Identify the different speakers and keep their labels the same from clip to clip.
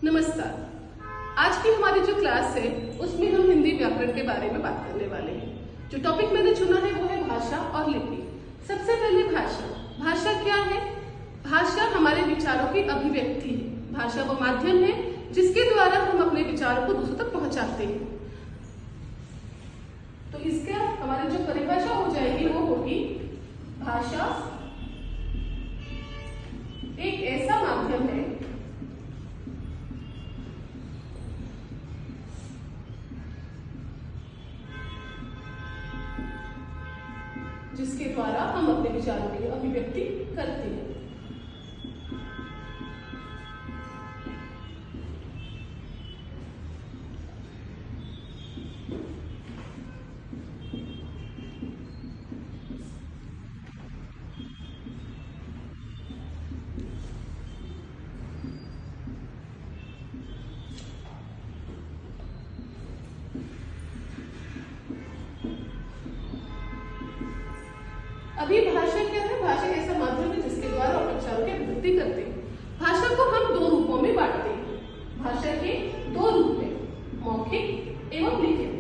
Speaker 1: नमस्कार। आज की हमारी जो क्लास है उसमें हम हिंदी व्याकरण के बारे में बात करने वाले हैं। जो टॉपिक मैंने चुना है वो है भाषा और लिपि। सबसे पहले भाषा क्या है? भाषा हमारे विचारों की अभिव्यक्ति है। भाषा वो माध्यम है जिसके द्वारा हम अपने विचारों को दूसरों तक पहुंचाते हैं। तो इसका हमारी जो परिभाषा हो जाएगी वो होगी, भाषा एक ऐसा माध्यम है जिसके द्वारा हम अपने विचारों की अभिव्यक्ति करते हैं। अभी भाषा क्या है? भाषा ऐसा माध्यम है जिसके द्वारा हम विचारों की अभिव्यक्ति करते हैं। भाषा को हम दो रूपों में बांटते हैं। भाषा के दो रूप हैं, मौखिक एवं लिखित।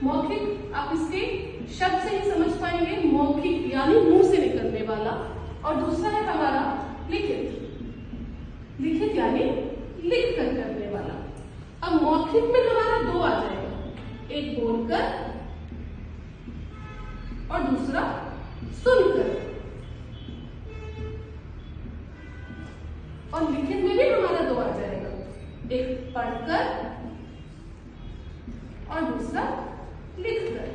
Speaker 1: मौखिक आप इसके शब्द से ही समझ पाएंगे, मौखिक यानी मुंह से निकलने वाला, और दूसरा है हमारा लिखित यानी लिख कर करने वाला। अब मौखिक में हमारा दो आ जाएगा, एक बोलकर और दूसरा सुनकर। और लिखित में भी हमारा दो आ जाएगा, एक पढ़कर और दूसरा लिखकर।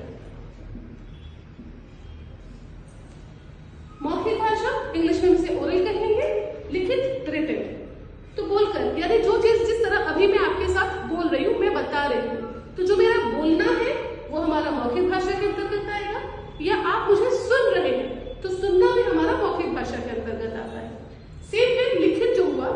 Speaker 1: मौखिक भाषा इंग्लिश में इसे ओरल कहेंगे, लिखित रिटन। तो बोलकर यानी जो चीज जिस तरह अभी मैं आपके साथ बोल रही हूं, मैं बता रही हूं, तो जो मेरा बोलना है वो हमारा मौखिक भाषा के अंतर्गत आएगा, या आप मुझे सुन रहे हैं तो सुनना भी हमारा मौखिक भाषा के अंतर्गत आता है। सेम वे लिखित जो हुआ,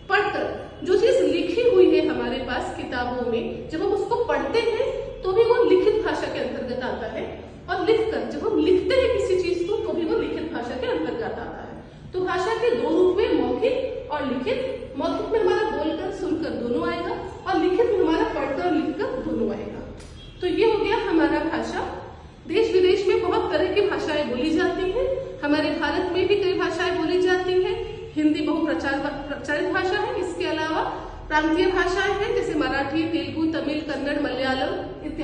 Speaker 1: पढ़कर जो चीज लिखी हुई है हमारे पास किताबों में, जब हम उसको पढ़ते हैं तो भी वो लिखित भाषा के अंतर्गत आता है, और लिखकर जब हम लिखते हैं किसी चीज को तो भी वो लिखित भाषा के अंतर्गत आता है। तो भाषा के दो रूप में, मौखिक और लिखित। मौखिक में हमारा बोलकर सुनकर दोनों आएगा, और लिखित में हमारा पढ़कर और लिखकर दोनों आएगा। तो ये हो गया हमारा भाषा। देश विदेश में बहुत तरह की भाषाएं बोली जाती हैं। हमारे भारत में भी कई भाषाएं बोली जाती हैं। हिंदी प्रचलित भाषा है। इसके अलावा प्रांतीय भाषाएं हैं जैसे मराठी, तेलुगु, तमिल, कन्नड़, मलयालम,